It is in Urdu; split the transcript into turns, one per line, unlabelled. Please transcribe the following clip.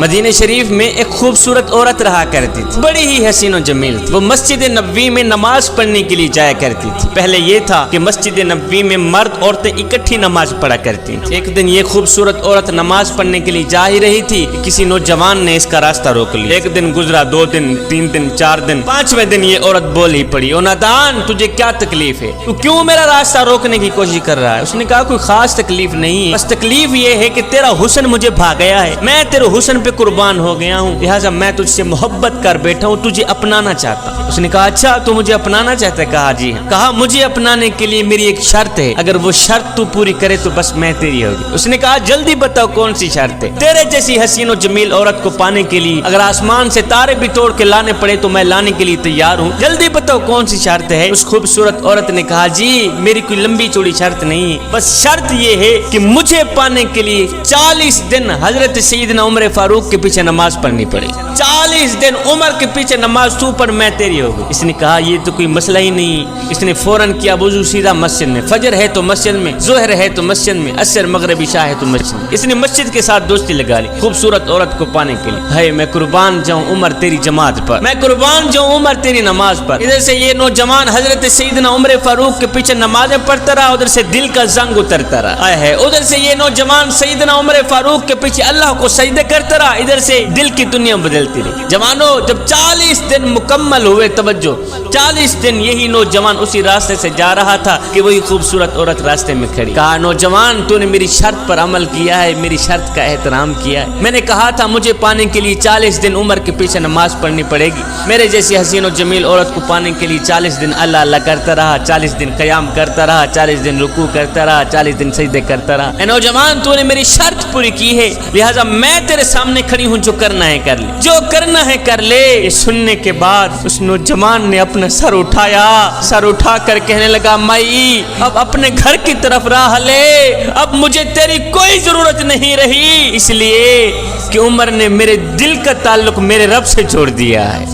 مدینہ شریف میں ایک خوبصورت عورت رہا کرتی تھی، بڑی ہی حسین و جمیل تھی۔ وہ مسجد نبوی میں نماز پڑھنے کے لیے جایا کرتی تھی۔ پہلے یہ تھا کہ مسجد نبوی میں مرد عورتیں اکٹھی نماز پڑھا کرتی تھیں۔ ایک دن یہ خوبصورت عورت نماز پڑھنے کے لیے جا ہی رہی تھی کہ کسی نوجوان نے اس کا راستہ روک لیا۔ ایک دن گزرا، 2 دن، 3 دن، 4 دن، 5ویں دن یہ عورت بول ہی پڑی، او نادان تجھے کیا تکلیف ہے؟ تو کیوں میرا راستہ روکنے کی کوشش کر رہا ہے؟ اس نے کہا کوئی خاص تکلیف نہیں ہے، بس تکلیف یہ ہے کہ تیرا حسن مجھے بھا گیا ہے، میں تیرے حسن پہ قربان ہو گیا ہوں، لہٰذا میں تجھ سے محبت کر بیٹھا ہوں، تجھے اپنانا چاہتا ہوں۔ اس نے کہا اچھا تو مجھے اپنانا چاہتا ہے؟ کہا جی ہاں۔ کہا مجھے اپنانے کے لیے میری ایک شرط ہے، اگر وہ شرط تو پوری کرے تو بس میں تیری ہوگی۔ اس نے کہا جلدی بتاؤ کون سی شرط ہے؟ تیرے جیسی حسین و جمیل عورت کو پانے کے لیے اگر آسمان سے تارے بھی توڑ کے لانے پڑے تو میں لانے کے لیے تیار ہوں، جلدی بتاؤ کون سی شرط ہے؟ اس خوبصورت عورت نے کہا جی میری کوئی لمبی چوڑی شرط نہیں ہے، بس شرط یہ ہے کہ مجھے پانے کے لیے 40 دن حضرت سیدنا عمر فاروق کے پیچھے نماز پڑھنی پڑے۔ 40 دن عمر کے پیچھے نماز تو پڑھ، میں تیری ہوگی۔ اس نے کہا یہ تو کوئی مسئلہ ہی نہیں۔ اس نے فوراً کیا وضو، سیدھا مسجد میں، فجر ہے تو مسجد میں، ظہر ہے تو مسجد میں، عصر مغرب عشاء ہے تو مسجد میں۔ اس نے مسجد کے ساتھ دوستی لگا لی خوبصورت عورت کو پانے کے لیے۔ ہے میں قربان جاؤں عمر تیری جماعت پر، میں قربان جاؤں عمر تیری نماز پر۔ ادھر سے یہ نوجوان حضرت سیدنا عمر فاروق کے پیچھے نمازیں پڑھتا رہا، ادھر سے دل کا زنگ اترتا رہا ہے۔ ادھر سے یہ نوجوان سیدنا عمر فاروق کے پیچھے اللہ کو سجدے کرتا رہا، ادھر سے دل کی دنیا بدلتی رہی۔ جوانوں جب 40 دن مکمل ہوئے، توجہ 40 دن یہی نوجوان اسی راستے سے جا رہا تھا کہ وہی خوبصورت عورت راستے میں کھڑی۔ کہا نوجوان تو نے میری شرط پر عمل کیا ہے، میری شرط کا احترام کیا ہے۔ میں نے کہا تھا مجھے پانے کے لیے 40 دن عمر کے پیچھے نماز پڑھنی پڑے گی۔ میرے جیسی حسین و جمیل عورت کو پانے کے لیے 40 دن اللہ اللہ کرتا رہا، 40 دن قیام کرتا رہا، 40 دن رکوع کرتا رہا، 40 دن سجدے کرتا رہا۔ اے نوجوان تو نے میری شرط پوری کی ہے، لہٰذا میں تیرے سامنے کھڑی ہوں، جو کرنا ہے کر لے، جو کرنا ہے کر لے۔ یہ سننے کے بعد اس نوجوان نے اپنا سر اٹھایا، سر اٹھا کر کہنے لگا مائی اب اپنے گھر کی طرف راہ لے، اب مجھے تیری کوئی ضرورت نہیں رہی، اس لیے کہ عمر نے میرے دل کا تعلق میرے رب سے جوڑ دیا ہے۔